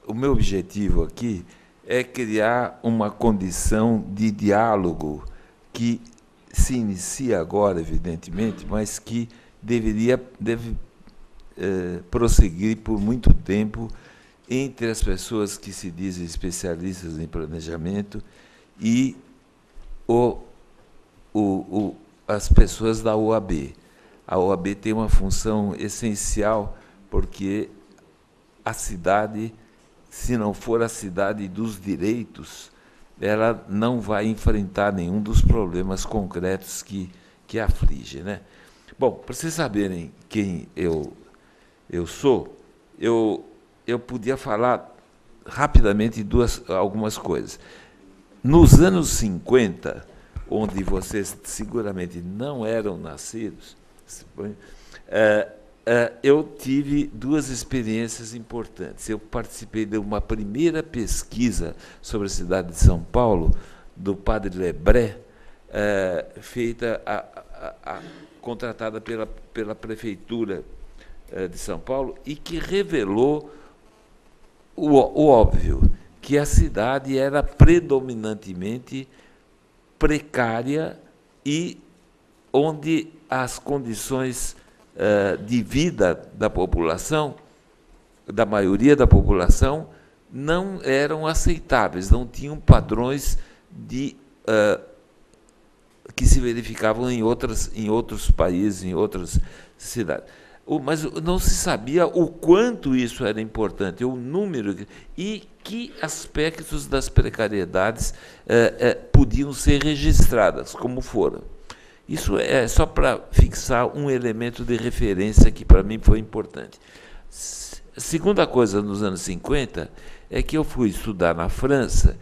o meu objetivo aqui é criar uma condição de diálogo que se inicia agora, evidentemente, mas que deve prosseguir por muito tempo entre as pessoas que se dizem especialistas em planejamento e o, as pessoas da OAB. A OAB tem uma função essencial, porque a cidade, se não for a cidade dos direitos, ela não vai enfrentar nenhum dos problemas concretos que aflige, né? Bom, para vocês saberem quem eu sou, eu podia falar rapidamente algumas coisas. Nos anos 50, onde vocês seguramente não eram nascidos, eu tive duas experiências importantes. Eu participei de uma primeira pesquisa sobre a cidade de São Paulo, do padre Lebré, feita, contratada pela Prefeitura de São Paulo, e que revelou o óbvio, que a cidade era predominantemente precária e onde as condições de vida da população, da maioria da população, não eram aceitáveis, não tinham padrões que se verificavam em outros países, em outras cidades. Mas não se sabia o quanto isso era importante, o número e que aspectos das precariedades podiam ser registradas, como foram. Isso é só para fixar um elemento de referência que para mim foi importante. A segunda coisa, nos anos 50, é que eu fui estudar na França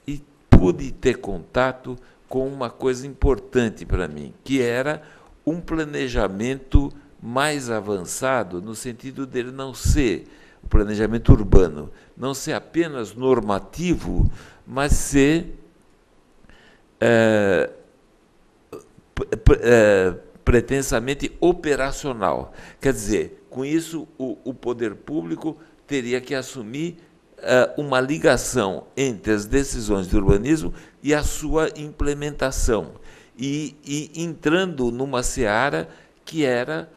e pude ter contato com uma coisa importante para mim, que era um planejamento mais avançado, no sentido dele não ser o planejamento urbano, não ser apenas normativo, mas ser pretensamente operacional. Quer dizer, com isso, o poder público teria que assumir uma ligação entre as decisões de urbanismo e a sua implementação, e entrando numa seara que era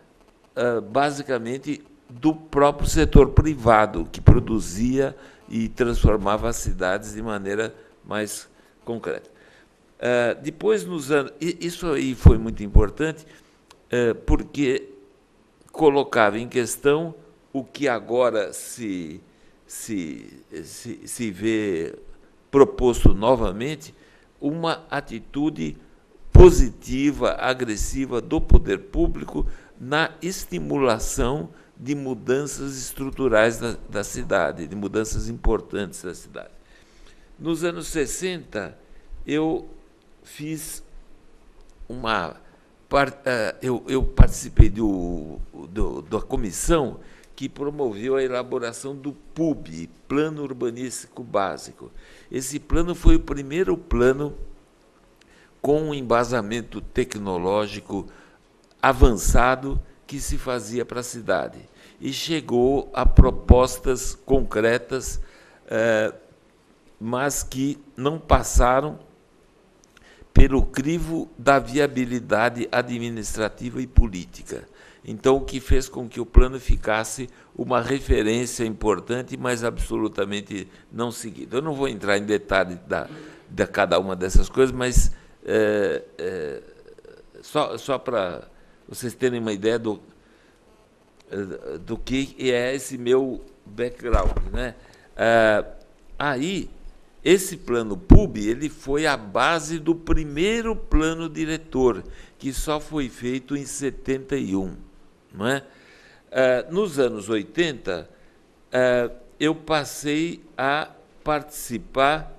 basicamente do próprio setor privado, que produzia e transformava as cidades de maneira mais concreta. Depois, nos anos... Isso aí foi muito importante, porque colocava em questão o que agora se vê proposto novamente, uma atitude positiva, agressiva do poder público na estimulação de mudanças estruturais da cidade, de mudanças importantes da cidade. Nos anos 60, eu fiz eu participei da comissão que promoveu a elaboração do PUB, Plano Urbanístico Básico. Esse plano foi o primeiro plano com um embasamento tecnológico avançado que se fazia para a cidade. E chegou a propostas concretas, mas que não passaram pelo crivo da viabilidade administrativa e política. Então, o que fez com que o plano ficasse uma referência importante, mas absolutamente não seguida. Eu não vou entrar em detalhe de cada uma dessas coisas, mas só para vocês terem uma ideia do que é esse meu background, né? Aí, esse plano PUB, ele foi a base do primeiro plano diretor, que só foi feito em 71. Não é? Nos anos 80, eu passei a participar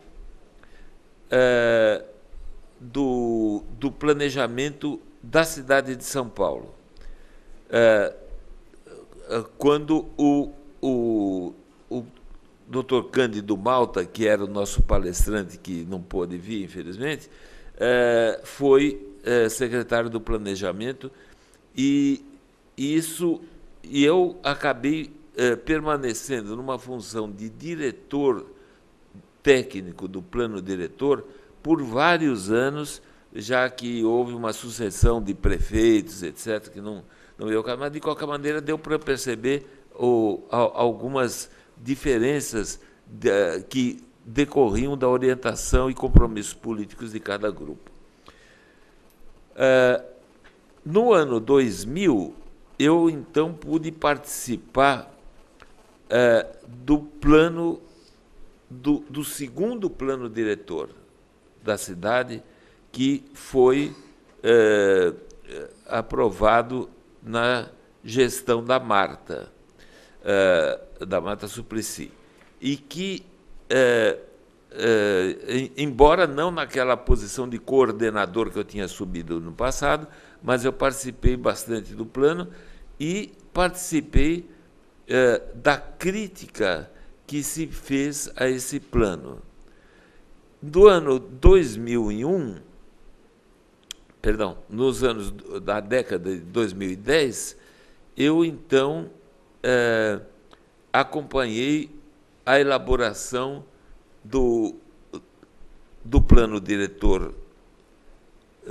do planejamento da cidade de São Paulo. Quando o Dr. Cândido Malta, que era o nosso palestrante, que não pôde vir, infelizmente, foi secretário do Planejamento, e eu acabei permanecendo numa função de diretor técnico do plano diretor por vários anos, já que houve uma sucessão de prefeitos, etc., que não veio ao caso, mas, de qualquer maneira, deu para perceber algumas diferenças que decorriam da orientação e compromissos políticos de cada grupo. No ano 2000, eu, então, pude participar do plano, do segundo plano diretor da cidade, que foi aprovado na gestão da Marta Suplicy, e que, embora não naquela posição de coordenador que eu tinha subido no passado, mas eu participei bastante do plano e participei da crítica que se fez a esse plano. Do ano 2001, nos anos da década de 2010, eu, então, acompanhei a elaboração do plano diretor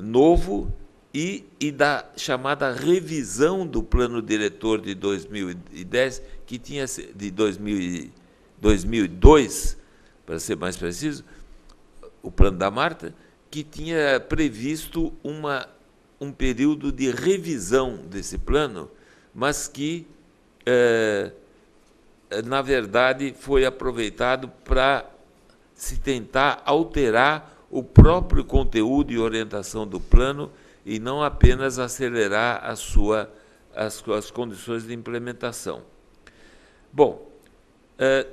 novo e da chamada revisão do plano diretor de 2010, que tinha de 2002, para ser mais preciso, o plano da Marta, que tinha previsto um período de revisão desse plano, mas que, na verdade, foi aproveitado para se tentar alterar o próprio conteúdo e orientação do plano e não apenas acelerar as condições de implementação. Bom,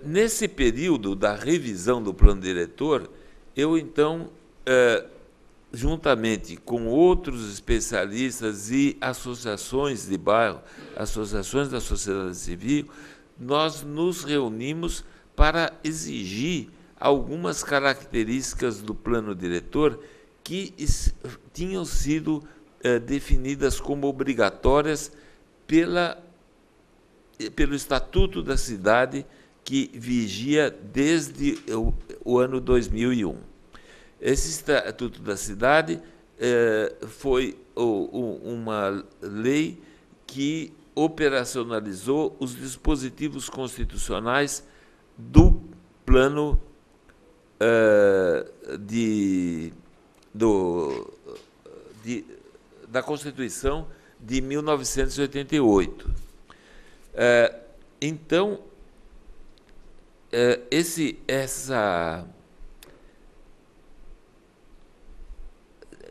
nesse período da revisão do plano diretor, eu, então, juntamente com outros especialistas e associações de bairro, associações da sociedade civil, nós nos reunimos para exigir algumas características do plano diretor que tinham sido definidas como obrigatórias pelo Estatuto da Cidade, que vigia desde o ano 2001. Esse Estatuto da Cidade foi uma lei que operacionalizou os dispositivos constitucionais do plano da Constituição de 1988. Então,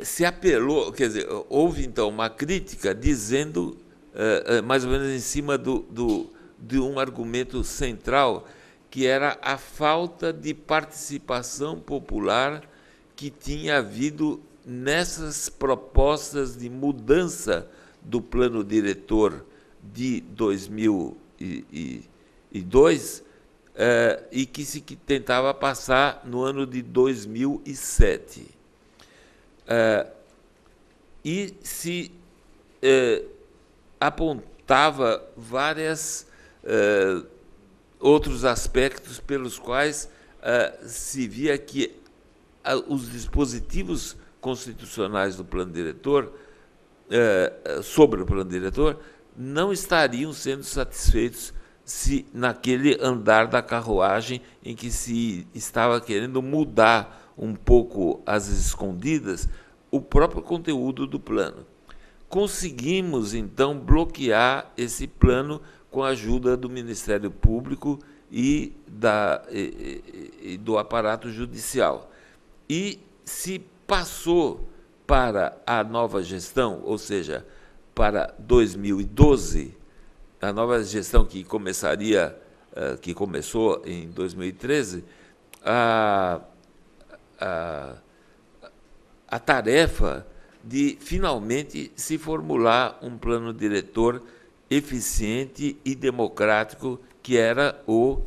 se apelou, quer dizer, houve, então, uma crítica dizendo, mais ou menos em cima de um argumento central, que era a falta de participação popular que tinha havido nessas propostas de mudança do plano diretor de 2002 e que se tentava passar no ano de 2007. E se apontava várias outros aspectos pelos quais se via que os dispositivos constitucionais do plano diretor, sobre o plano diretor, não estariam sendo satisfeitos se naquele andar da carruagem em que se estava querendo mudar um pouco às escondidas o próprio conteúdo do plano. Conseguimos, então, bloquear esse plano com a ajuda do Ministério Público e do aparato judicial. E se passou para a nova gestão, ou seja, para 2012, a nova gestão que começou em 2013, a tarefa de finalmente se formular um plano diretor eficiente e democrático, que era o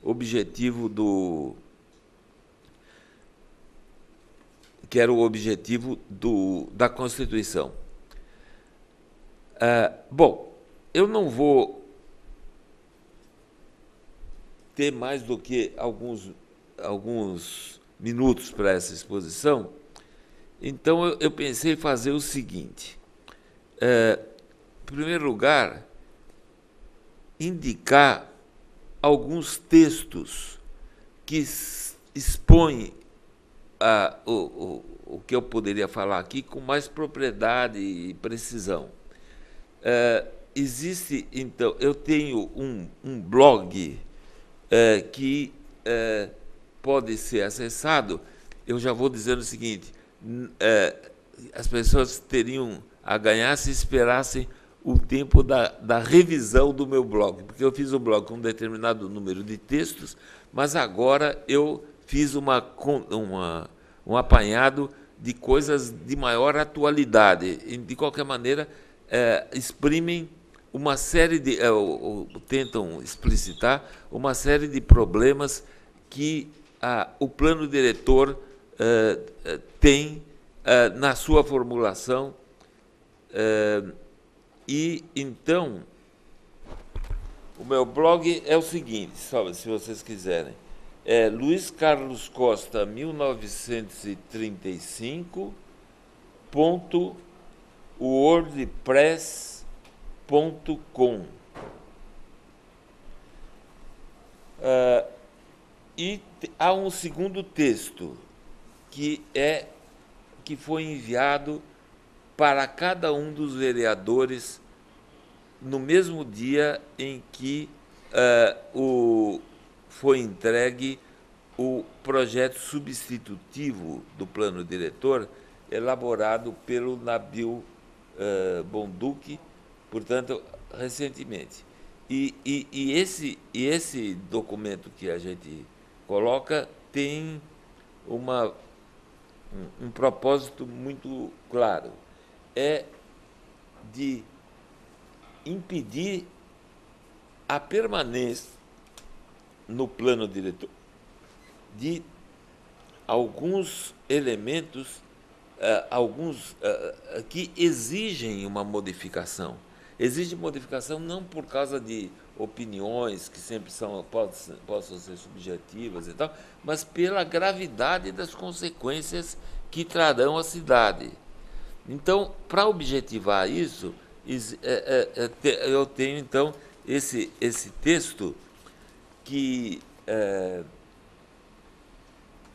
objetivo da Constituição. Bom, eu não vou ter mais do que alguns minutos para essa exposição, então eu pensei em fazer o seguinte. Em primeiro lugar, indicar alguns textos que expõem o que eu poderia falar aqui com mais propriedade e precisão. Existe, então, eu tenho um blog que pode ser acessado. Eu já vou dizendo o seguinte, as pessoas teriam a ganhar se esperassem o tempo da revisão do meu blog, porque eu fiz o blog com um determinado número de textos, mas agora eu fiz um apanhado de coisas de maior atualidade. E, de qualquer maneira, exprimem uma série de... tentam explicitar uma série de problemas que o plano diretor tem na sua formulação. E, então, o meu blog é o seguinte, só se vocês quiserem, Luiz Carlos Costa 1935.wordpress.com. E há um segundo texto que foi enviado para cada um dos vereadores no mesmo dia em que foi entregue o projeto substitutivo do plano diretor, elaborado pelo Nabil Bonduque, portanto, recentemente. E esse documento que a gente coloca tem um propósito muito claro, de impedir a permanência no plano diretor de alguns elementos, que exigem uma modificação. Exige modificação não por causa de opiniões que sempre possam ser subjetivas e tal, mas pela gravidade das consequências que trarão à cidade. Então, para objetivar isso, eu tenho, então, esse texto que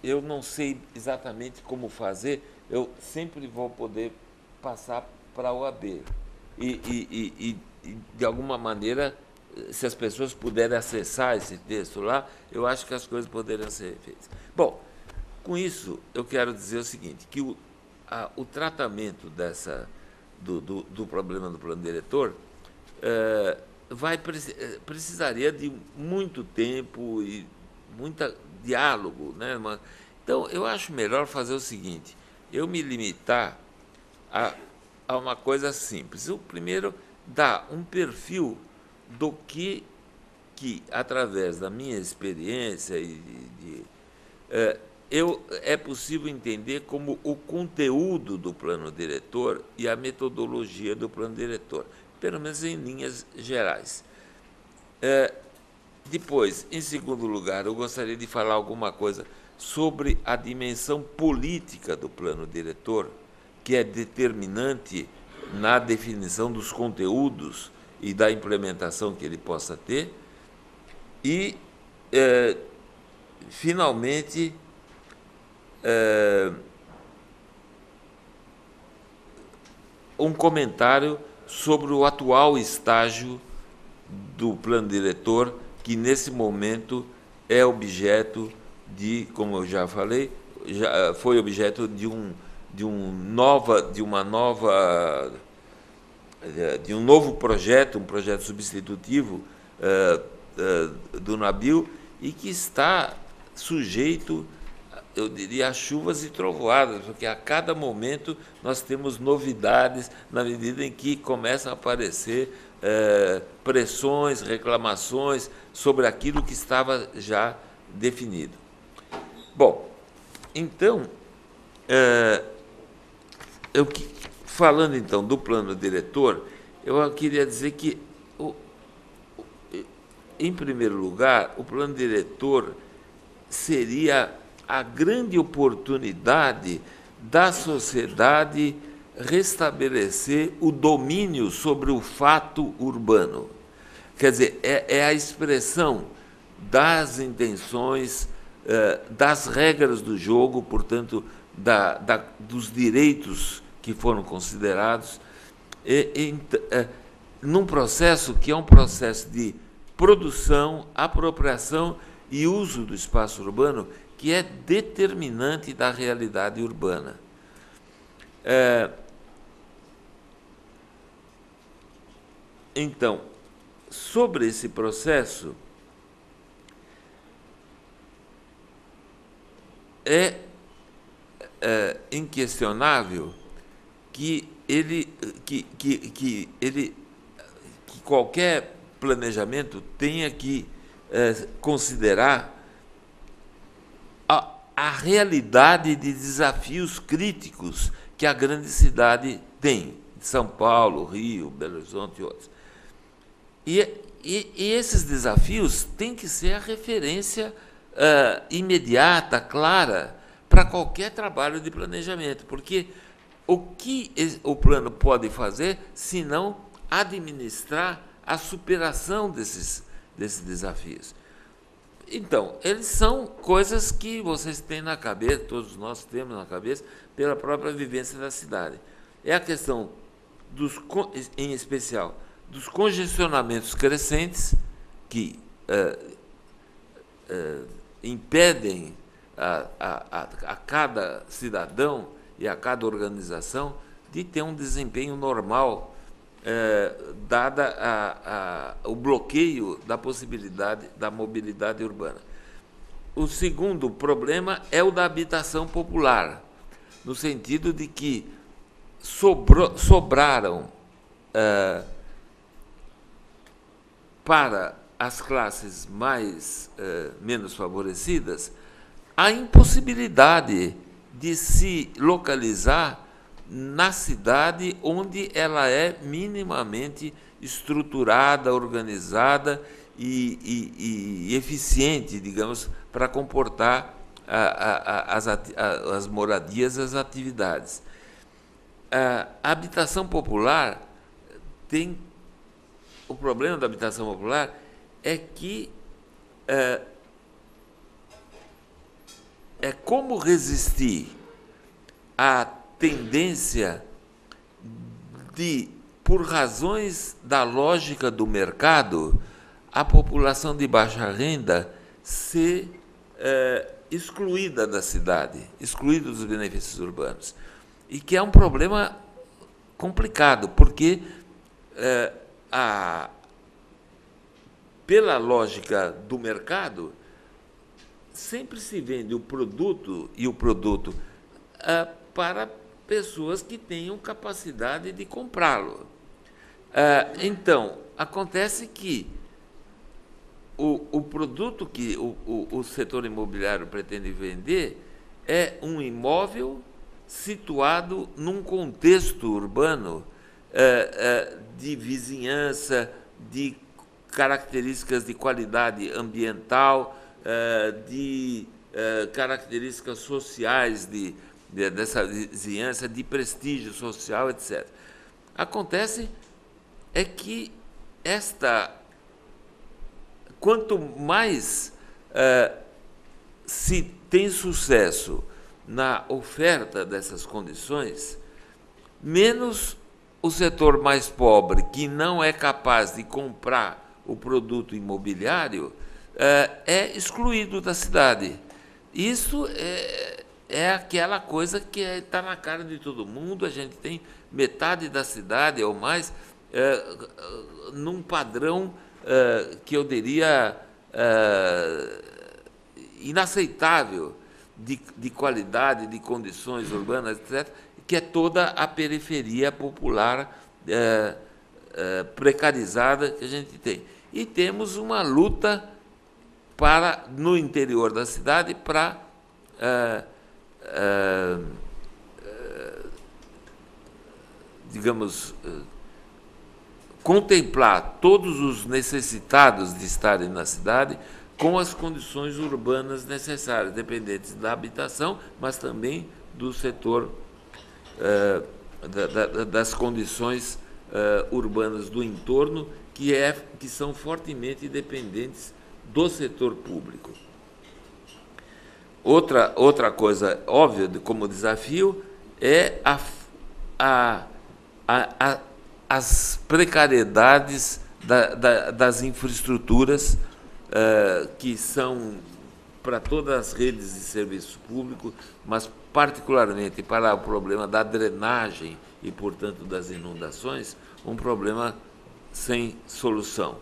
eu não sei exatamente como fazer, eu sempre vou poder passar para a OAB. E, de alguma maneira, se as pessoas puderem acessar esse texto lá, eu acho que as coisas poderiam ser feitas. Bom, com isso, eu quero dizer o seguinte, que o tratamento do problema do plano diretor precisaria de muito tempo e muito diálogo, né? Então, eu acho melhor fazer o seguinte, eu me limitar a uma coisa simples. O primeiro, dar um perfil do que através da minha experiência é possível entender como o conteúdo do plano diretor e a metodologia do plano diretor, pelo menos em linhas gerais. Depois, em segundo lugar, eu gostaria de falar alguma coisa sobre a dimensão política do plano diretor, que é determinante na definição dos conteúdos e da implementação que ele possa ter. E, finalmente, um comentário sobre o atual estágio do plano diretor, que nesse momento é objeto de, como eu já falei, já foi objeto de um novo projeto, um projeto substitutivo do Nabil, e que está sujeito, eu diria, a chuvas e trovoadas, porque a cada momento nós temos novidades, na medida em que começam a aparecer pressões, reclamações sobre aquilo que estava já definido. Bom, então, falando então do plano diretor, eu queria dizer que em primeiro lugar, o plano diretor seria a grande oportunidade da sociedade restabelecer o domínio sobre o fato urbano. Quer dizer, é a expressão das intenções, das regras do jogo, portanto, dos direitos que foram considerados, num processo que é um processo de produção, apropriação e uso do espaço urbano, que é determinante da realidade urbana. Então, sobre esse processo, é inquestionável que qualquer planejamento tenha que considerar a realidade de desafios críticos que a grande cidade tem, São Paulo, Rio, Belo Horizonte e outros. E esses desafios têm que ser a referência imediata, clara, para qualquer trabalho de planejamento, porque o que o plano pode fazer, se não administrar a superação desses desafios? Então, eles são coisas que vocês têm na cabeça, todos nós temos na cabeça, pela própria vivência da cidade. É a questão, em especial, dos congestionamentos crescentes que impedem a cada cidadão e a cada organização de ter um desempenho normal, dada o bloqueio da possibilidade da mobilidade urbana. O segundo problema é o da habitação popular, no sentido de que sobraram para as classes menos favorecidas a impossibilidade de se localizar na cidade onde ela é minimamente estruturada, organizada e eficiente, digamos, para comportar as moradias, as atividades. A habitação popular tem... O problema da habitação popular é que como resistir à tendência de, por razões da lógica do mercado, a população de baixa renda ser excluída da cidade, excluída dos benefícios urbanos. E que é um problema complicado, porque, pela lógica do mercado, sempre se vende o produto para pessoas que tenham capacidade de comprá-lo. Então, acontece que o produto que o setor imobiliário pretende vender é um imóvel situado num contexto urbano de vizinhança, de características de qualidade ambiental, de características sociais dessa vizinhança, de prestígio social, etc. Acontece que quanto mais se tem sucesso na oferta dessas condições, menos o setor mais pobre, que não é capaz de comprar o produto imobiliário, é excluído da cidade. Isso é aquela coisa que está na cara de todo mundo. A gente tem metade da cidade ou mais num padrão que eu diria inaceitável de qualidade, de condições urbanas, etc., que é toda a periferia popular precarizada que a gente tem. E temos uma luta no interior da cidade para digamos, contemplar todos os necessitados de estarem na cidade com as condições urbanas necessárias, dependentes da habitação, mas também do setor, das condições urbanas do entorno, que são fortemente dependentes do setor público. Outra coisa óbvia como desafio é as precariedades das infraestruturas, que são para todas as redes de serviço público, mas particularmente para o problema da drenagem e, portanto, das inundações, um problema sem solução.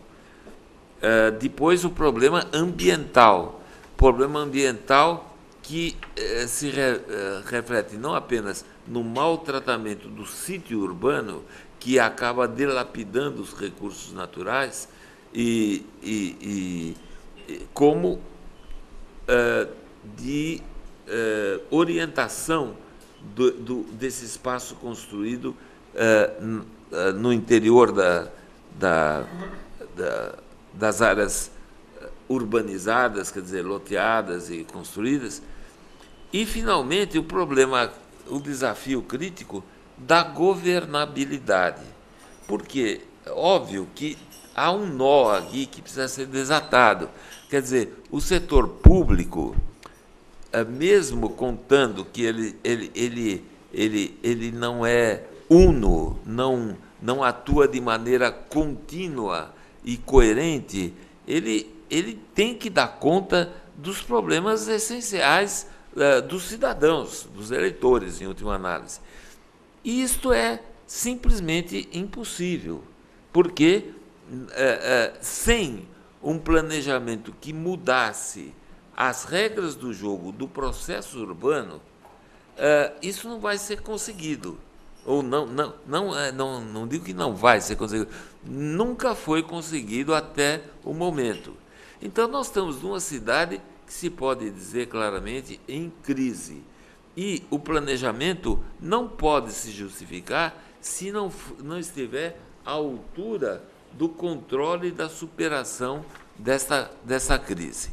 Depois, o problema ambiental. Problema ambiental que se reflete não apenas no maltratamento do sítio urbano, que acaba dilapidando os recursos naturais, como de orientação desse espaço construído no interior das áreas urbanizadas, quer dizer, loteadas e construídas. E, finalmente, o desafio crítico da governabilidade. Porque, óbvio que há um nó aqui que precisa ser desatado. Quer dizer, o setor público, mesmo contando que ele não é uno, não atua de maneira contínua e coerente, ele tem que dar conta dos problemas essenciais dos cidadãos, dos eleitores, em última análise. E isto é simplesmente impossível, porque sem um planejamento que mudasse as regras do jogo do processo urbano, isso não vai ser conseguido. Ou não digo que não vai ser conseguido, nunca foi conseguido até o momento. Então, nós estamos numa cidade que se pode dizer claramente em crise. E o planejamento não pode se justificar se não estiver à altura do controle e da superação dessa crise.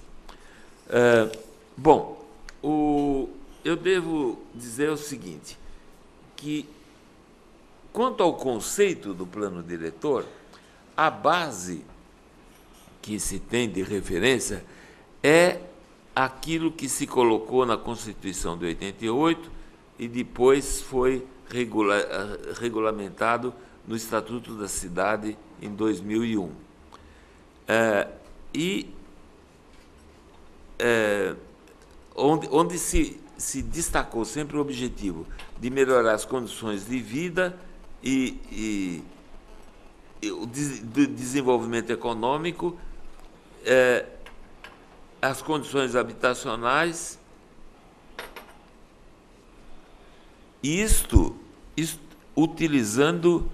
Bom, eu devo dizer o seguinte, que, quanto ao conceito do plano diretor, a base que se tem de referência é aquilo que se colocou na Constituição de 88 e depois foi regulamentado no Estatuto da Cidade em 2001. Onde se destacou sempre o objetivo de melhorar as condições de vida e o desenvolvimento econômico, as condições habitacionais, isto utilizando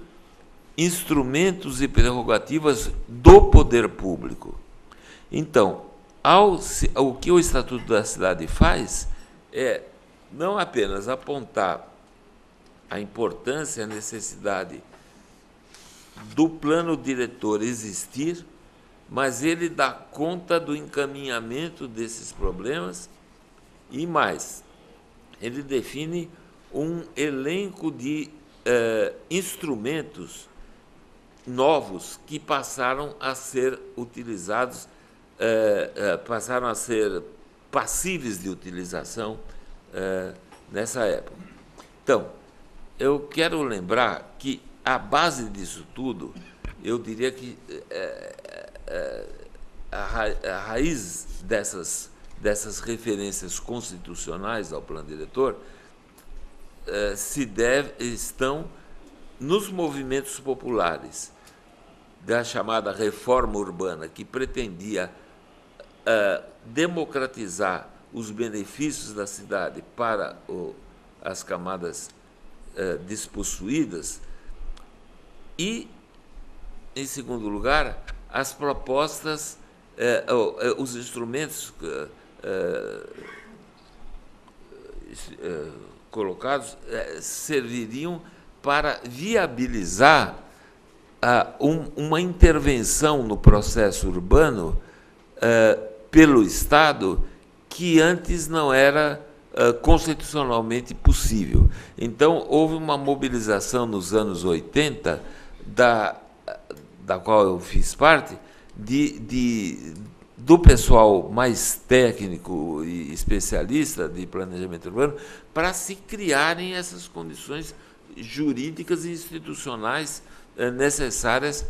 instrumentos e prerrogativas do poder público. Então, o que o Estatuto da Cidade faz é não apenas apontar a importância e a necessidade do plano diretor existir, mas ele dá conta do encaminhamento desses problemas e mais. Ele define um elenco de instrumentos novos que passaram a ser utilizados, passaram a ser passíveis de utilização nessa época. Então, eu quero lembrar que a base disso tudo, eu diria que a raiz dessas referências constitucionais ao plano diretor estão nos movimentos populares da chamada reforma urbana, que pretendia democratizar os benefícios da cidade para as camadas despossuídas e, em segundo lugar, as propostas, os instrumentos colocados serviriam para viabilizar uma intervenção no processo urbano pelo Estado que antes não era constitucionalmente possível. Então, houve uma mobilização nos anos 80, da qual eu fiz parte, do pessoal mais técnico e especialista de planejamento urbano, para se criarem essas condições jurídicas e institucionais necessárias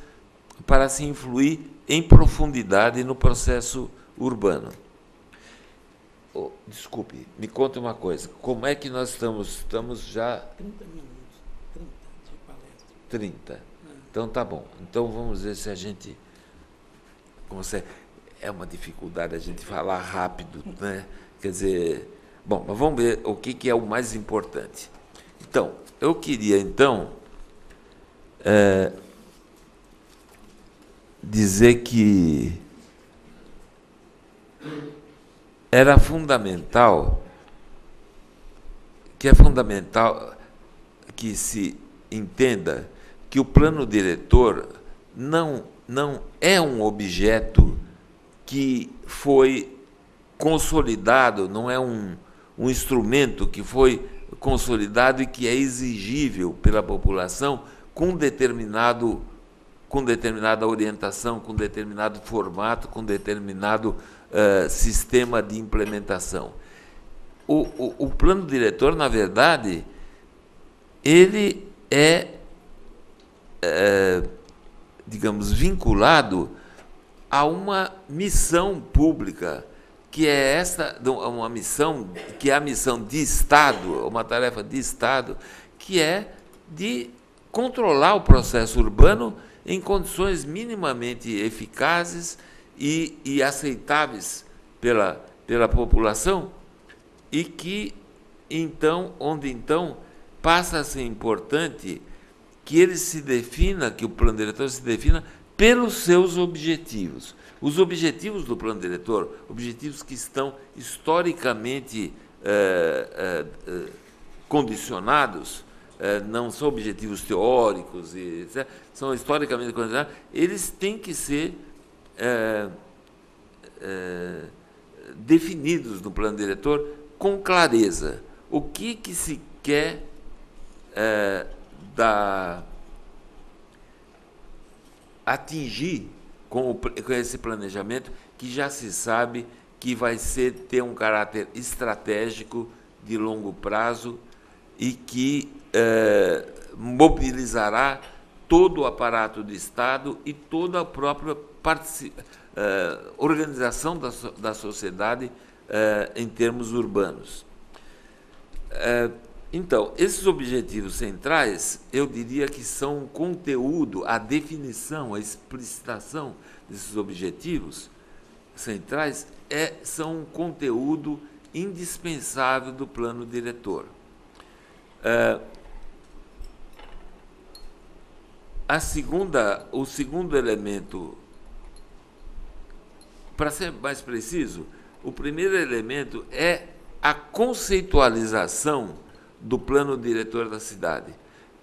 para se influir em profundidade no processo urbano. Desculpe, me conta uma coisa. Como é que nós estamos? Estamos já... 30 minutos, 30 de palestra. 30. Então, tá bom. Então, vamos ver se a gente consegue. É uma dificuldade a gente falar rápido, né? Quer dizer... Bom, mas vamos ver o que é o mais importante. Então, eu queria, dizer que era fundamental, é fundamental que se entenda que o plano diretor não é um objeto que foi consolidado, não é um instrumento que foi consolidado e que é exigível pela população com determinada orientação, com determinado formato, com determinado sistema de implementação. O plano diretor, na verdade, ele digamos, vinculado a uma missão pública, que é uma missão, que é a missão de Estado, uma tarefa de Estado, que é de controlar o processo urbano em condições minimamente eficazes e aceitáveis pela população, e que, onde passa a ser importante que ele se defina, que o plano diretor se defina pelos seus objetivos. Os objetivos do plano diretor, objetivos que estão historicamente condicionados, não são objetivos teóricos, etc., são historicamente condicionados, eles têm que ser definidos no plano diretor com clareza. O que se quer atingir com esse planejamento, que já se sabe que vai ter um caráter estratégico de longo prazo e que mobilizará todo o aparato do Estado e toda a própria organização da sociedade em termos urbanos. Então, esses objetivos centrais, eu diria que são um conteúdo, a definição, a explicitação desses objetivos centrais são um conteúdo indispensável do plano diretor. O segundo elemento, para ser mais preciso, o primeiro elemento é a conceitualização do plano diretor da cidade.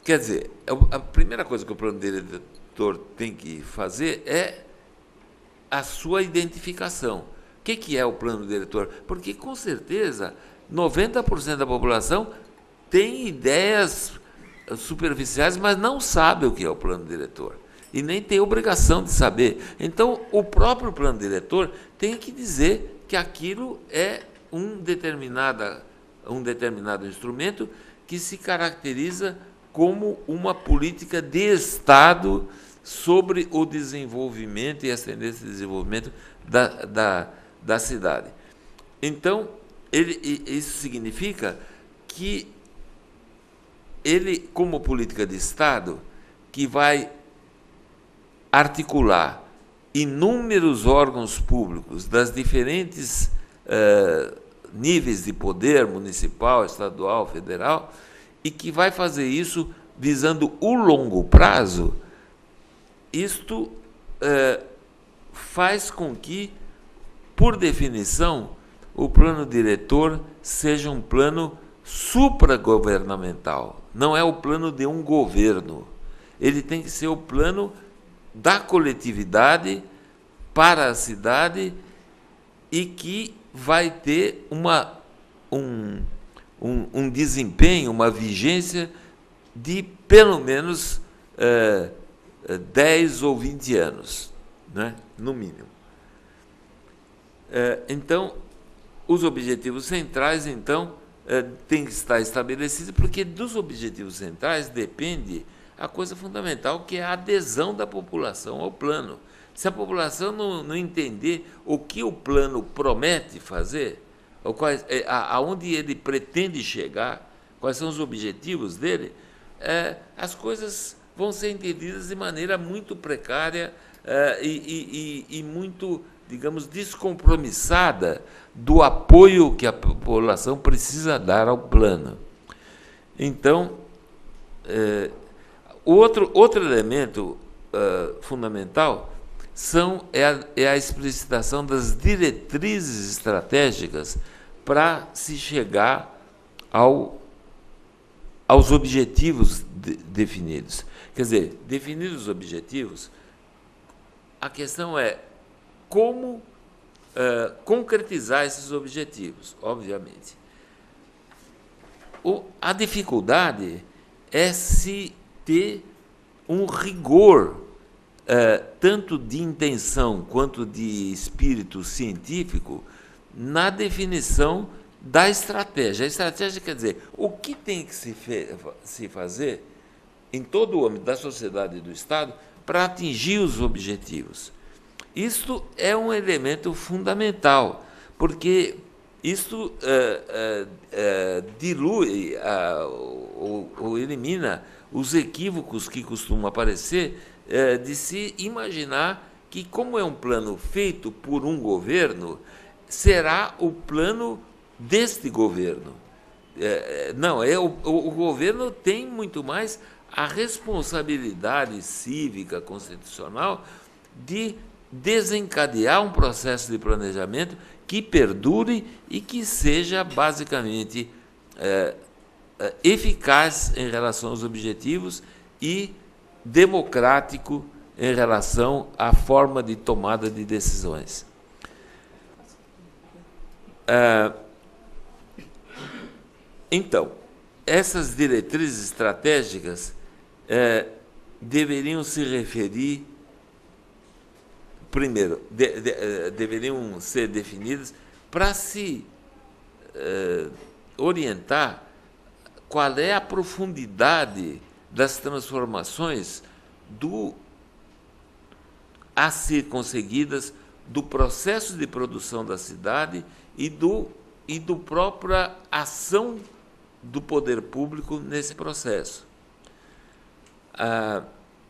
Quer dizer, a primeira coisa que o plano diretor tem que fazer é a sua identificação. O que é o plano diretor? Porque, com certeza, 90% da população tem ideias superficiais, mas não sabe o que é o plano diretor. E nem tem obrigação de saber. Então, o próprio plano diretor tem que dizer que aquilo é um determinado instrumento que se caracteriza como uma política de Estado sobre o desenvolvimento e as tendências de desenvolvimento da cidade. Então, isso significa que ele, como política de Estado, que vai articular inúmeros órgãos públicos das diferentes níveis de poder, municipal, estadual, federal, e que vai fazer isso visando o longo prazo, isto faz com que, por definição, o plano diretor seja um plano supragovernamental. Não é o plano de um governo, Ele tem que ser o plano da coletividade para a cidade e que vai ter um desempenho, uma vigência de pelo menos 10 ou 20 anos, né? No mínimo. Então, os objetivos centrais, então, têm que estar estabelecidos, porque dos objetivos centrais depende a coisa fundamental, que é a adesão da população ao plano. Se a população não entender o que o plano promete fazer, aonde ele pretende chegar, quais são os objetivos dele, as coisas vão ser entendidas de maneira muito precária e muito, digamos, descompromissada do apoio que a população precisa dar ao plano. Então, outro elemento fundamental é a explicitação das diretrizes estratégicas para se chegar aos objetivos definidos. Quer dizer, definidos os objetivos, a questão é como concretizar esses objetivos, obviamente. A dificuldade é se ter um rigor, tanto de intenção quanto de espírito científico, na definição da estratégia. A estratégia quer dizer o que tem que se fazer em todo o âmbito da sociedade e do Estado para atingir os objetivos. Isto é um elemento fundamental, porque isto dilui ou elimina os equívocos que costumam aparecer de se imaginar que, como é um plano feito por um governo, será o plano deste governo. Não, o governo tem muito mais a responsabilidade cívica, constitucional, de desencadear um processo de planejamento que perdure e que seja basicamente eficaz em relação aos objetivos e democrático em relação à forma de tomada de decisões. Então, essas diretrizes estratégicas deveriam se referir, primeiro, deveriam ser definidas para se orientar qual é a profundidade das transformações a ser conseguidas do processo de produção da cidade e do própria ação do poder público nesse processo.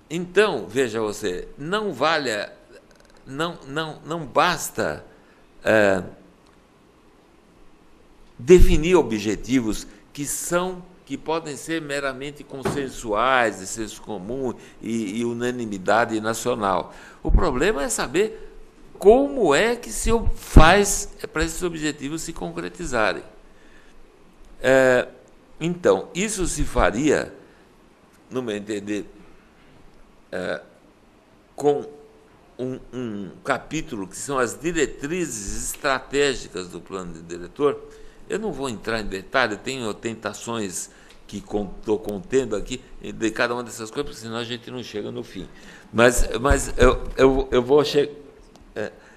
Então, veja você, não basta definir objetivos que podem ser meramente consensuais, de senso comum e unanimidade nacional. O problema é saber como é que se faz para esses objetivos se concretizarem. Então, isso se faria, no meu entender, com um capítulo que são as diretrizes estratégicas do plano de diretor. Eu não vou entrar em detalhe, tenho tentações que estou contendo aqui de cada uma dessas coisas, porque senão a gente não chega no fim. Mas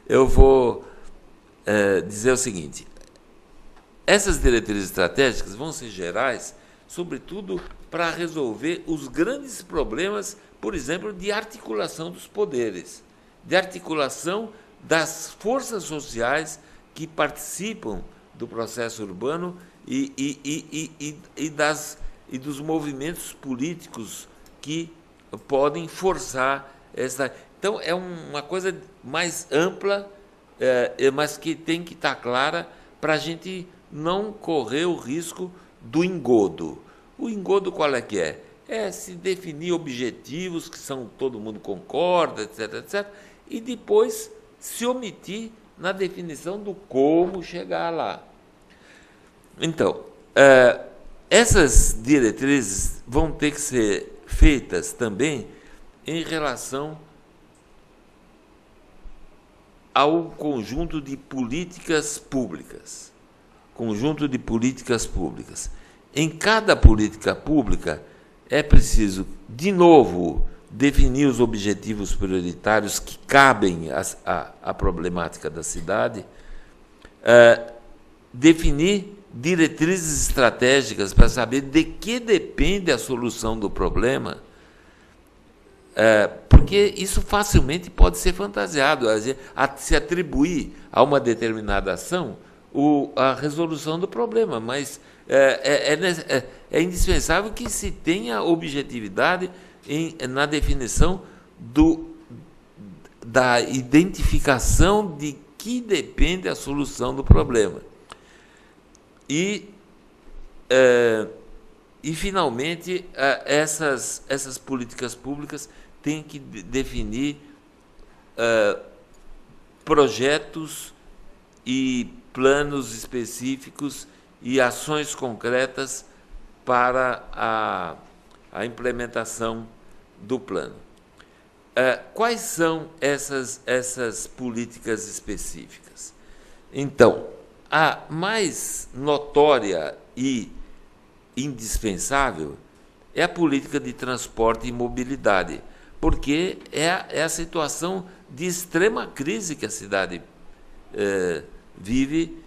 eu vou dizer o seguinte: essas diretrizes estratégicas vão ser gerais, sobretudo para resolver os grandes problemas, por exemplo, de articulação dos poderes, de articulação das forças sociais que participam do processo urbano e dos movimentos políticos que podem forçar essa. Então, é uma coisa mais ampla, mas que tem que estar clara para a gente não correr o risco do engodo. O engodo qual é que é? É se definir objetivos que todo mundo concorda, etc., etc., e depois se omitir na definição do como chegar lá. Então, essas diretrizes vão ter que ser feitas também em relação ao conjunto de políticas públicas. Conjunto de políticas públicas. Em cada política pública é preciso, de novo, definir os objetivos prioritários que cabem à problemática da cidade, definir diretrizes estratégicas para saber de que depende a solução do problema, porque isso facilmente pode ser fantasiado, se atribuir a uma determinada ação a resolução do problema, mas é indispensável que se tenha objetividade na definição da identificação de que depende a solução do problema. E finalmente, essas políticas públicas têm que definir projetos e planos específicos e ações concretas para a implementação do plano. Quais são essas políticas específicas? Então, a mais notória e indispensável é a política de transporte e mobilidade, porque é a situação de extrema crise que a cidade vive,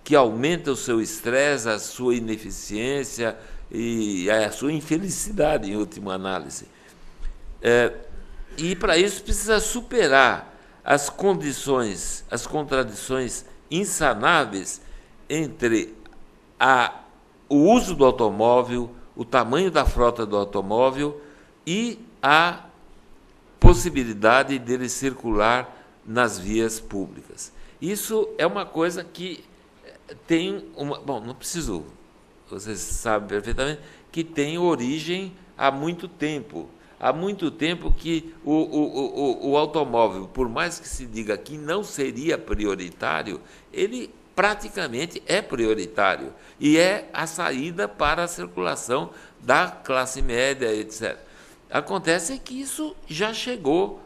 que aumenta o seu estresse, a sua ineficiência e a sua infelicidade, em última análise. E, para isso, precisa superar as contradições insanáveis entre o uso do automóvel, o tamanho da frota do automóvel e a possibilidade dele circular nas vias públicas. Isso é uma coisa que tem uma... Bom, não preciso... Vocês sabem perfeitamente que tem origem há muito tempo. Há muito tempo que o automóvel, por mais que se diga que não seria prioritário, ele praticamente é prioritário e é a saída para a circulação da classe média, etc. Acontece que isso já chegou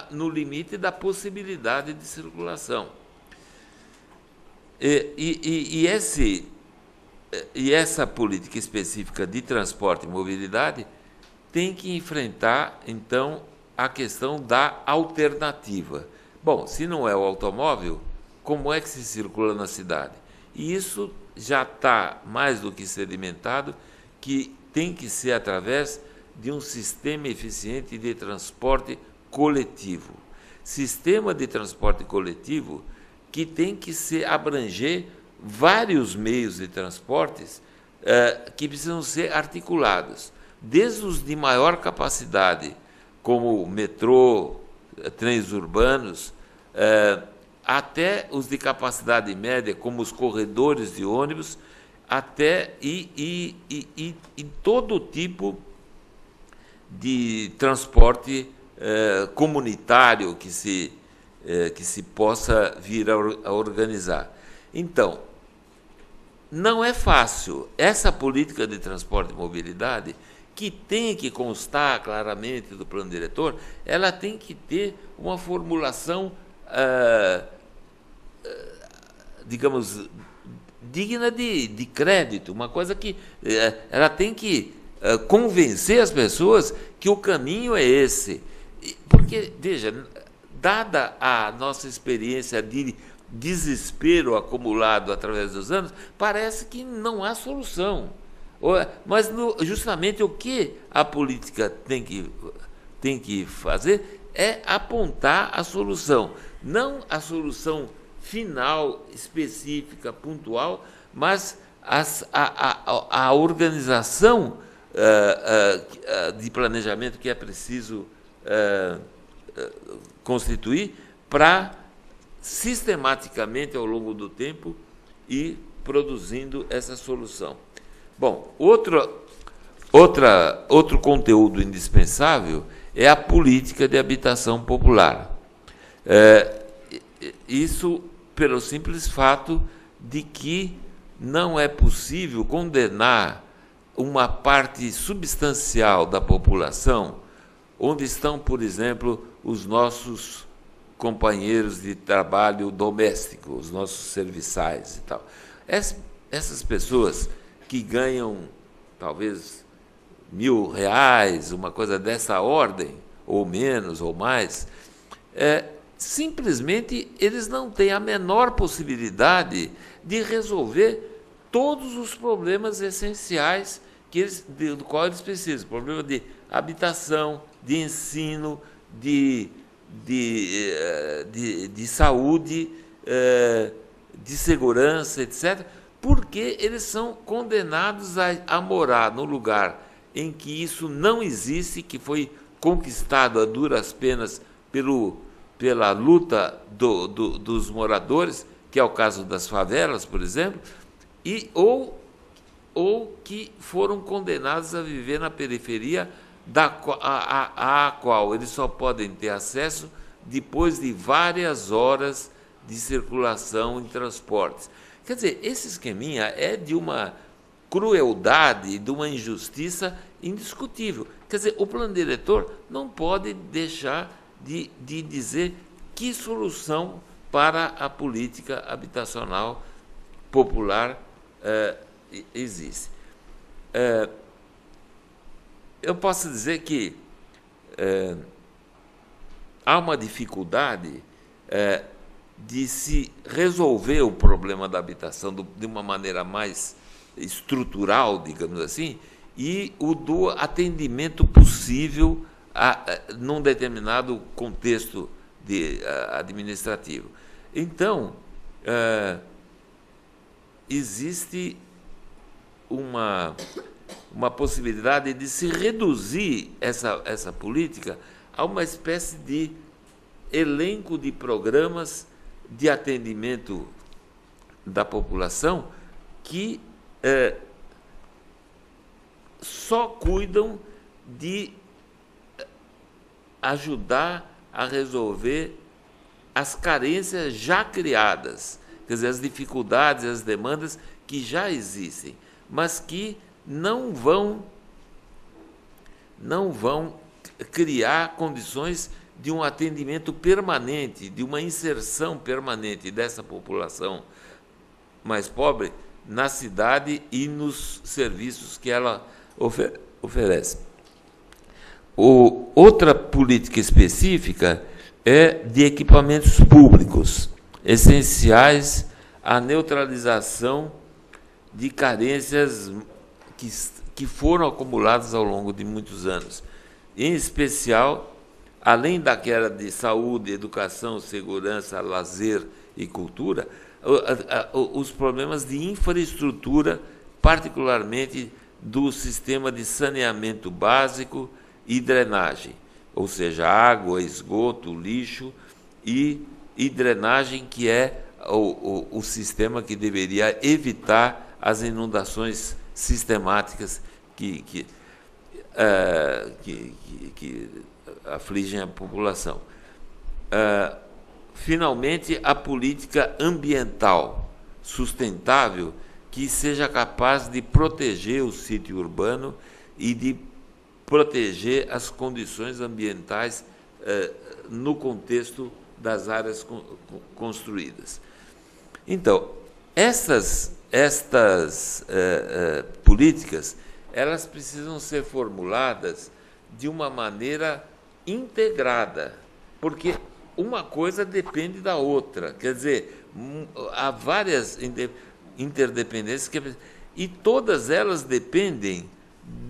no limite da possibilidade de circulação. E essa política específica de transporte e mobilidade tem que enfrentar, então, a questão da alternativa. Bom, se não é o automóvel, como é que se circula na cidade? E isso já está mais do que sedimentado, que tem que ser através de um sistema eficiente de transporte coletivo. Sistema de transporte coletivo que tem que abranger vários meios de transportes que precisam ser articulados, desde os de maior capacidade, como o metrô, trens urbanos, até os de capacidade média, como os corredores de ônibus, até e todo tipo de transporte comunitário que se possa vir a organizar. Então, não é fácil. Essa política de transporte e mobilidade, que tem que constar claramente do plano diretor, ela tem que ter uma formulação, digamos, digna de crédito, uma coisa que ela tem que convencer as pessoas que o caminho é esse. Porque, veja, dada a nossa experiência de desespero acumulado através dos anos, parece que não há solução. Mas, justamente, o que a política tem que fazer é apontar a solução. Não a solução final, específica, pontual, mas a organização de planejamento que é preciso constituir para, sistematicamente, ao longo do tempo, ir produzindo essa solução. Bom, outro conteúdo indispensável é a política de habitação popular. Isso pelo simples fato de que não é possível condenar uma parte substancial da população, onde estão, por exemplo, os nossos companheiros de trabalho doméstico, os nossos serviçais e tal. Essas pessoas que ganham, talvez, R$ 1.000, uma coisa dessa ordem, ou menos, ou mais, simplesmente eles não têm a menor possibilidade de resolver todos os problemas essenciais do qual eles precisam. Problema de habitação, de ensino, de saúde, de segurança, etc., porque eles são condenados a morar no lugar em que isso não existe, que foi conquistado a duras penas pela luta dos moradores, que é o caso das favelas, por exemplo, ou que foram condenados a viver na periferia, a qual eles só podem ter acesso depois de várias horas de circulação em transportes. Quer dizer, esse esqueminha é de uma crueldade, de uma injustiça indiscutível. Quer dizer, o plano diretor não pode deixar de dizer que solução para a política habitacional popular existe. Eu posso dizer que há uma dificuldade de se resolver o problema da habitação de uma maneira mais estrutural, digamos assim, e o do atendimento possível num determinado contexto administrativo. Então, existe uma possibilidade de se reduzir essa política a uma espécie de elenco de programas de atendimento da população que só cuidam de ajudar a resolver as carências já criadas, quer dizer, as dificuldades, as demandas que já existem, mas que não vão criar condições de um atendimento permanente, de uma inserção permanente dessa população mais pobre na cidade e nos serviços que ela oferece. Outra política específica é de equipamentos públicos, essenciais à neutralização de carências que foram acumuladas ao longo de muitos anos. Em especial, além daquela de saúde, educação, segurança, lazer e cultura, os problemas de infraestrutura, particularmente do sistema de saneamento básico e drenagem, ou seja, água, esgoto, lixo e drenagem, que é o sistema que deveria evitar as inundações sistemáticas que afligem a população. Finalmente, a política ambiental sustentável, que seja capaz de proteger o sítio urbano e de proteger as condições ambientais no contexto das áreas construídas. Então, estas políticas, elas precisam ser formuladas de uma maneira integrada, porque uma coisa depende da outra. Quer dizer, há várias interdependências, e todas elas dependem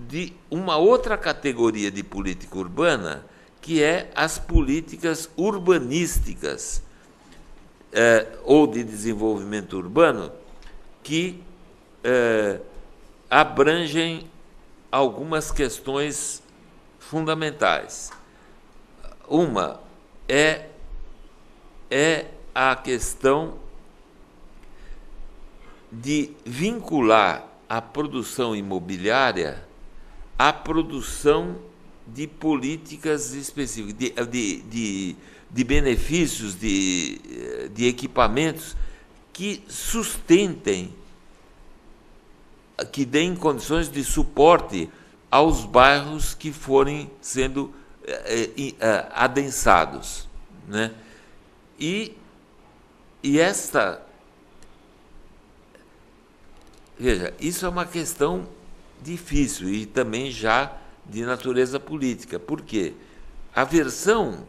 de uma outra categoria de política urbana, que é as políticas urbanísticas, ou de desenvolvimento urbano, que abrangem algumas questões fundamentais. Uma é a questão de vincular a produção imobiliária à produção de políticas específicas, de benefícios, de equipamentos que sustentem que deem condições de suporte aos bairros que forem sendo adensados, né? E esta... Veja, isso é uma questão difícil e também já de natureza política. Por quê? A versão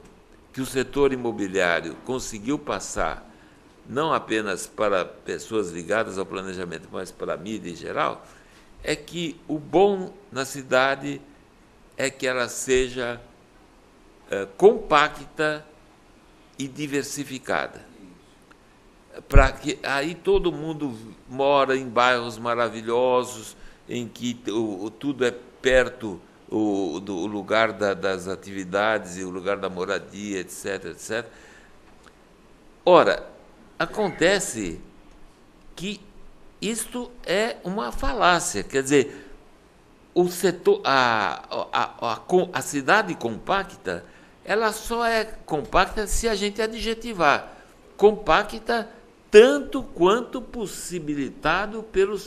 que o setor imobiliário conseguiu passar, não apenas para pessoas ligadas ao planejamento, mas para a mídia em geral, é que o bom na cidade é que ela seja compacta e diversificada. Para que aí todo mundo mora em bairros maravilhosos, em que tudo é perto do lugar das atividades e o lugar da moradia, etc, etc. Ora, acontece que isto é uma falácia, quer dizer, o setor, a cidade compacta, ela só é compacta se a gente adjetivar. Compacta tanto quanto possibilitado pelo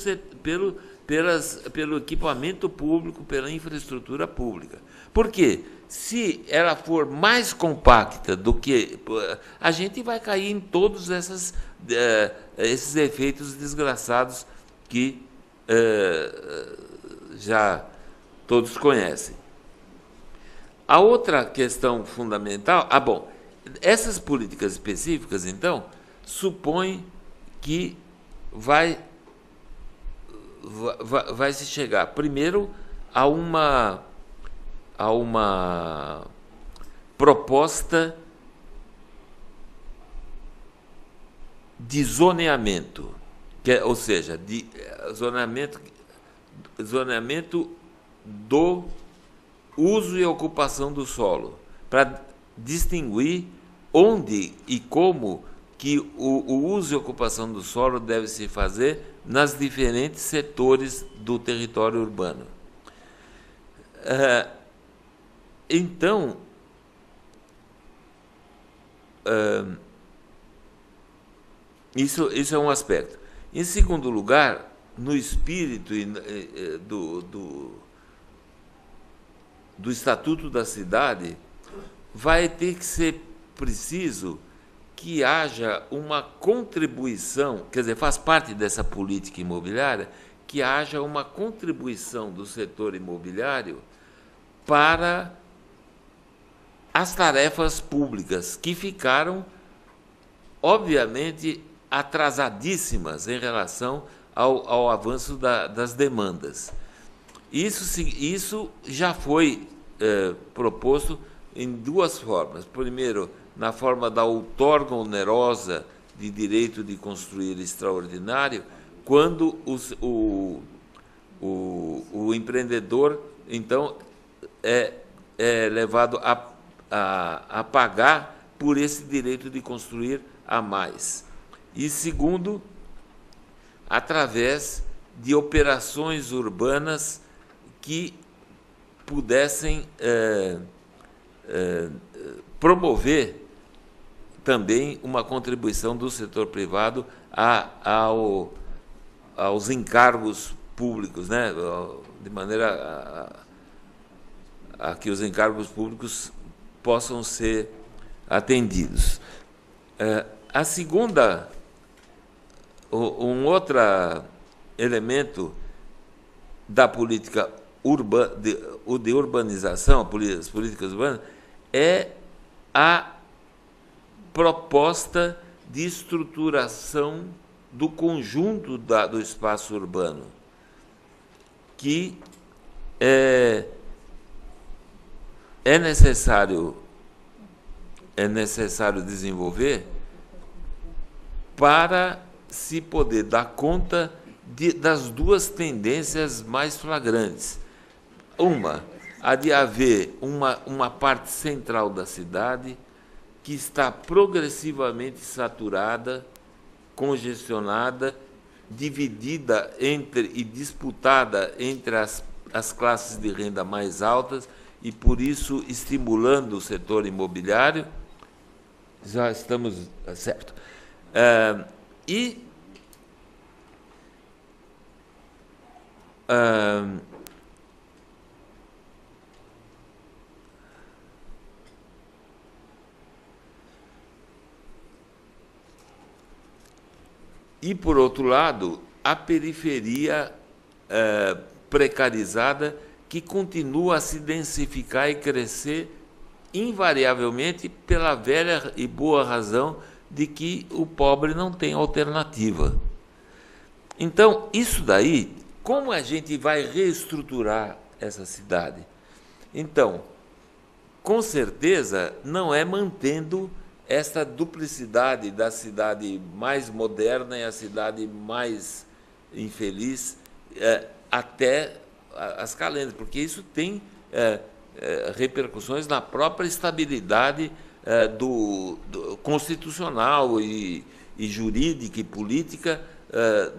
equipamento público, pela infraestrutura pública. Por quê? Se ela for mais compacta do que... A gente vai cair em todos esses efeitos desgraçados que já todos conhecem. A outra questão fundamental... bom, essas políticas específicas, então, supõem que vai se chegar, primeiro, a uma proposta de zoneamento, ou seja, de zoneamento do uso e ocupação do solo, para distinguir onde e como que o uso e ocupação do solo deve se fazer nas diferentes setores do território urbano. Então, isso é um aspecto. Em segundo lugar, no espírito do Estatuto da Cidade, vai ter que ser preciso que haja uma contribuição, quer dizer, faz parte dessa política imobiliária, que haja uma contribuição do setor imobiliário para as tarefas públicas, que ficaram, obviamente, atrasadíssimas em relação ao avanço das demandas. Isso já foi proposto em duas formas. Primeiro, na forma da outorga onerosa de direito de construir extraordinário, quando o empreendedor, então, é levado a pagar por esse direito de construir a mais. E segundo, através de operações urbanas que pudessem promover também uma contribuição do setor privado aos encargos públicos, né? De maneira a que os encargos públicos possam ser atendidos. A segunda, um outro elemento da política de urbanização, as políticas urbanas, é a proposta de estruturação do conjunto do espaço urbano, que é necessário desenvolver para se poder dar conta das duas tendências mais flagrantes. Uma, a de haver uma parte central da cidade que está progressivamente saturada, congestionada, dividida e disputada entre as classes de renda mais altas e, por isso, estimulando o setor imobiliário. Já estamos certo. E, por outro lado, a periferia precarizada, que continua a se densificar e crescer invariavelmente pela velha e boa razão de que o pobre não tem alternativa. Então, isso daí, como a gente vai reestruturar essa cidade? Então, com certeza, não é mantendo essa duplicidade da cidade mais moderna e a cidade mais infeliz até as calendras, porque isso tem repercussões na própria estabilidade do constitucional e jurídica e política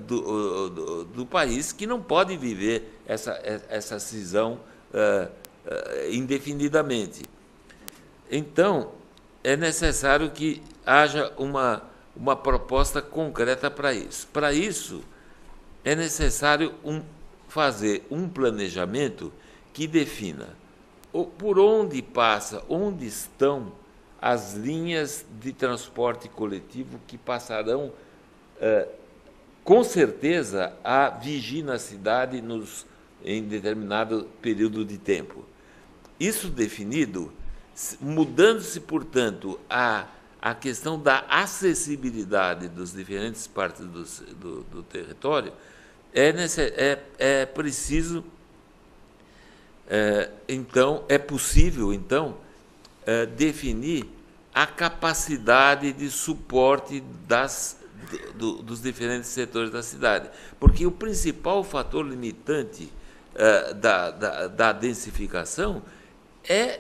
do país, que não pode viver essa cisão indefinidamente. Então, é necessário que haja uma proposta concreta para isso. Para isso, é necessário fazer um planejamento que defina por onde passa, onde estão as linhas de transporte coletivo que passarão, com certeza, a vigir na cidade em determinado período de tempo. Isso definido, mudando-se, portanto, a questão da acessibilidade dos diferentes partes do território, é preciso, então, é possível, então, definir a capacidade de suporte dos diferentes setores da cidade. Porque o principal fator limitante da densificação é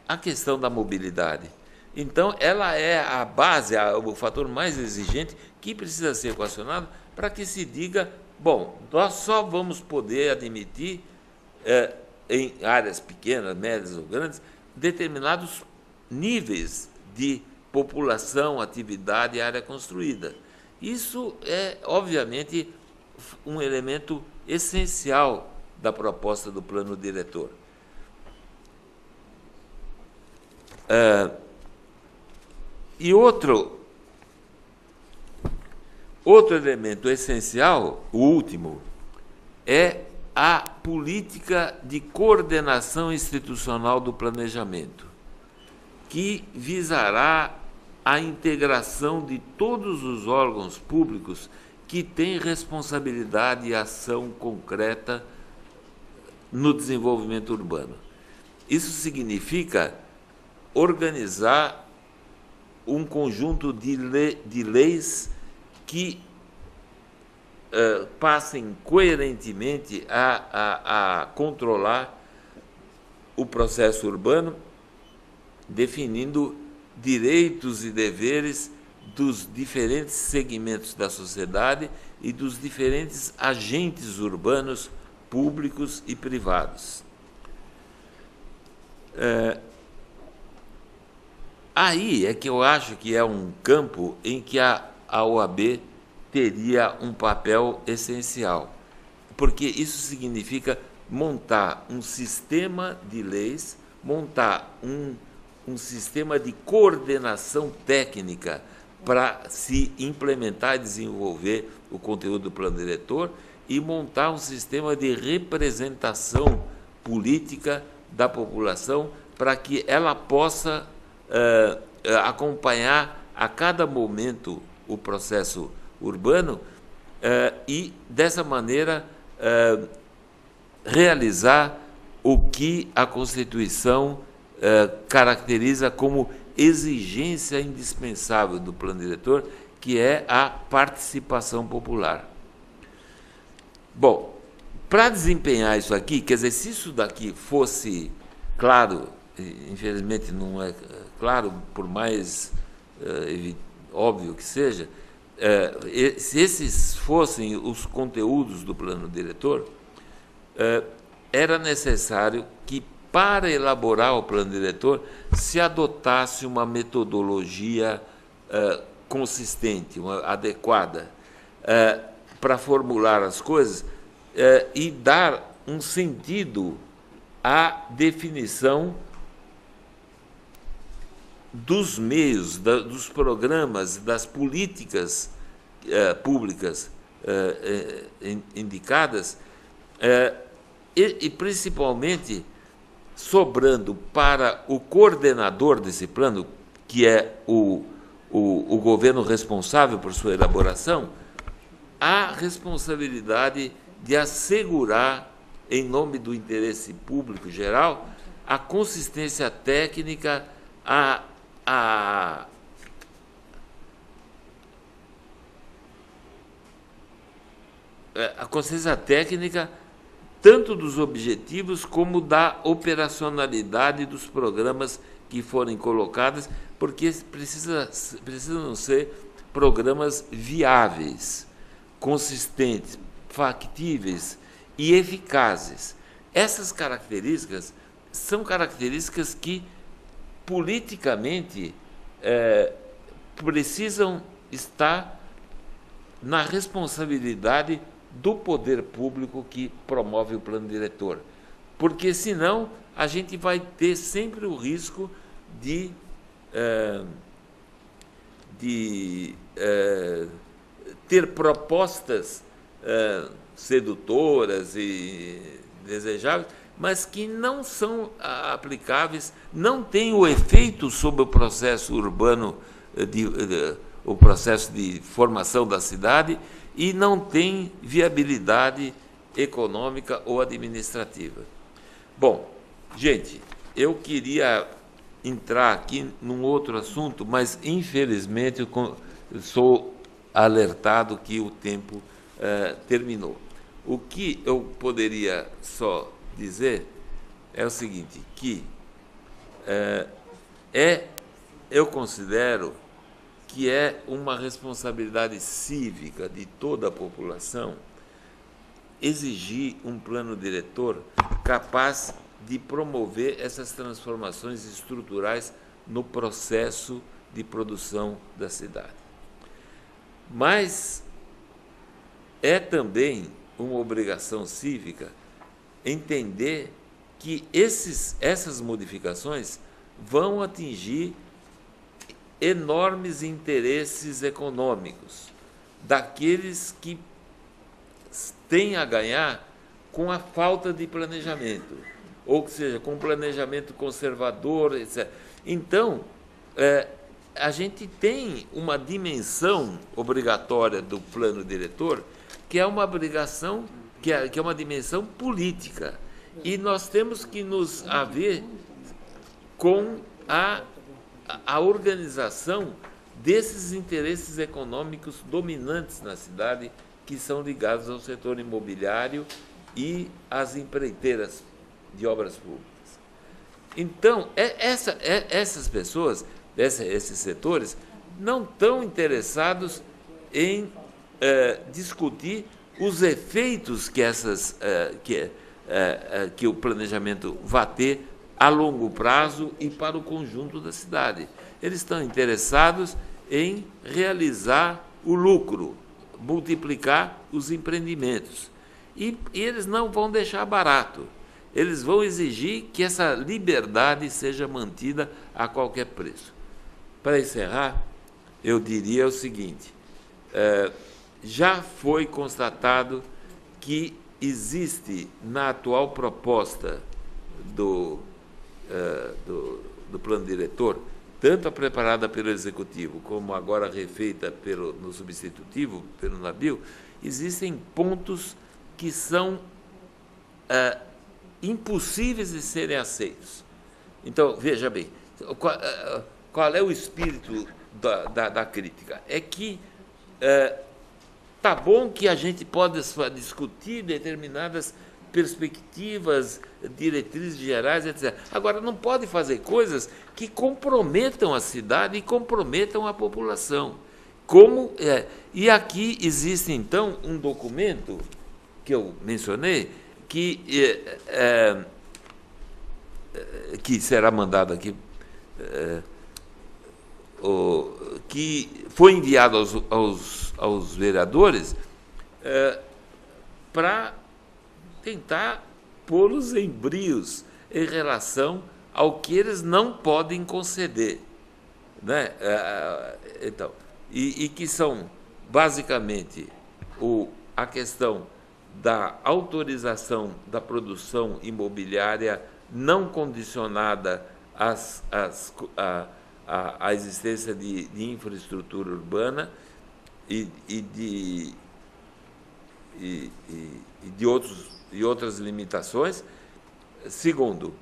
a questão da mobilidade. Então, ela é a base, o fator mais exigente que precisa ser equacionado para que se diga, bom, nós só vamos poder admitir, em áreas pequenas, médias ou grandes, determinados níveis de população, atividade e área construída. Isso é, obviamente, um elemento essencial da proposta do plano diretor. E outro elemento essencial, o último, é a política de coordenação institucional do planejamento, que visará a integração de todos os órgãos públicos que têm responsabilidade e ação concreta no desenvolvimento urbano. Isso significa organizar um conjunto de leis que passem coerentemente a controlar o processo urbano, definindo direitos e deveres dos diferentes segmentos da sociedade e dos diferentes agentes urbanos, públicos e privados. Aí é que eu acho que é um campo em que a OAB teria um papel essencial, porque isso significa montar um sistema de leis, montar um sistema de coordenação técnica para se implementar e desenvolver o conteúdo do plano diretor e montar um sistema de representação política da população para que ela possa acompanhar a cada momento o processo urbano e, dessa maneira, realizar o que a Constituição caracteriza como exigência indispensável do plano diretor, que é a participação popular. Bom, para desempenhar isso aqui, quer dizer, se isso daqui fosse claro, infelizmente não é claro, por mais óbvio que seja, se esses fossem os conteúdos do plano diretor, era necessário que, para elaborar o plano diretor, se adotasse uma metodologia consistente, adequada, para formular as coisas, e dar um sentido à definição dos meios, dos programas, das políticas públicas indicadas, e principalmente sobrando para o coordenador desse plano, que é o governo responsável por sua elaboração, a responsabilidade de assegurar, em nome do interesse público geral, a consistência técnica, a consciência técnica tanto dos objetivos como da operacionalidade dos programas que forem colocados, porque precisam ser programas viáveis, consistentes, factíveis e eficazes. Essas características são características que, politicamente, precisam estar na responsabilidade do poder público que promove o plano diretor, porque senão a gente vai ter sempre o risco de ter propostas sedutoras e desejáveis, mas que não são aplicáveis, não têm o efeito sobre o processo urbano, o processo de formação da cidade, e não tem viabilidade econômica ou administrativa. Bom, gente, eu queria entrar aqui num outro assunto, mas, infelizmente, eu sou alertado que o tempo terminou. O que eu poderia só dizer é o seguinte, que eu considero que é uma responsabilidade cívica de toda a população exigir um plano diretor capaz de promover essas transformações estruturais no processo de produção da cidade. Mas é também uma obrigação cívica entender que essas modificações vão atingir enormes interesses econômicos daqueles que têm a ganhar com a falta de planejamento, ou seja, com planejamento conservador, etc. Então, a gente tem uma dimensão obrigatória do plano diretor, que é uma obrigação, que é uma dimensão política, e nós temos que nos haver com a organização desses interesses econômicos dominantes na cidade, que são ligados ao setor imobiliário e às empreiteiras de obras públicas. Então, essas pessoas, esses setores, não estão interessados em discutir os efeitos que o planejamento vai ter a longo prazo e para o conjunto da cidade. Eles estão interessados em realizar o lucro, multiplicar os empreendimentos. E eles não vão deixar barato. Eles vão exigir que essa liberdade seja mantida a qualquer preço. Para encerrar, eu diria o seguinte, já foi constatado que existe na atual proposta do plano diretor, tanto a preparada pelo Executivo como agora refeita no substitutivo, pelo Nabil, existem pontos que são impossíveis de serem aceitos. Então, veja bem, qual é o espírito da crítica? É que tá bom que a gente pode discutir determinadas perspectivas, diretrizes gerais, etc. Agora, não pode fazer coisas que comprometam a cidade e comprometam a população. E aqui existe, então, um documento que eu mencionei, que será mandado aqui, que foi enviado aos vereadores para tentar pô-los em brios em relação ao que eles não podem conceder, né? Então, e que são, basicamente, a questão da autorização da produção imobiliária não condicionada à existência de infraestrutura urbana e de outras limitações. Segundo,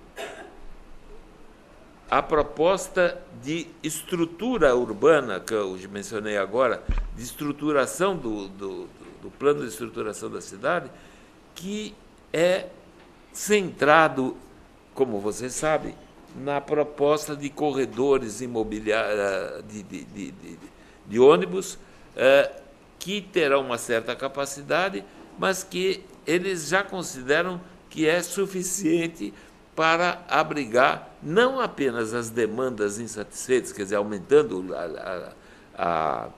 a proposta de estrutura urbana, que eu mencionei agora, de estruturação do plano de estruturação da cidade, que é centrado, como você sabe, na proposta de corredores imobiliários de ônibus, que terão uma certa capacidade, mas que eles já consideram que é suficiente para abrigar não apenas as demandas insatisfeitas, quer dizer, aumentando a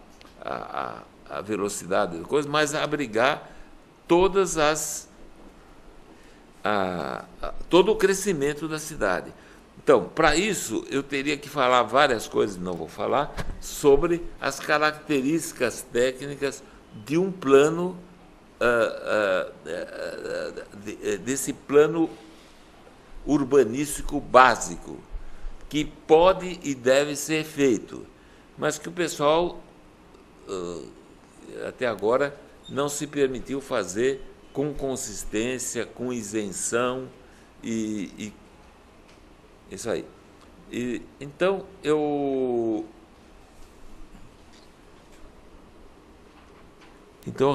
velocidade da coisa, mas abrigar todas todo o crescimento da cidade. Então, para isso, eu teria que falar várias coisas, não vou falar, sobre as características técnicas de um plano, desse plano urbanístico básico, que pode e deve ser feito, mas que o pessoal, até agora, não se permitiu fazer com consistência, com isenção e isso aí. Então, eu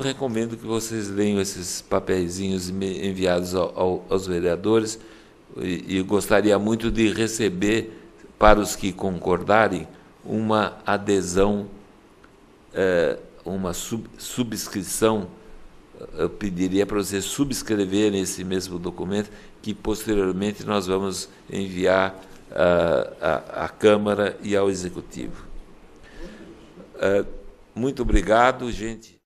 recomendo que vocês leiam esses papeizinhos enviados aos vereadores e gostaria muito de receber, para os que concordarem, uma adesão, uma subscrição. Eu pediria para vocês subscreverem esse mesmo documento, que posteriormente nós vamos enviar à Câmara e ao Executivo. Muito obrigado, gente.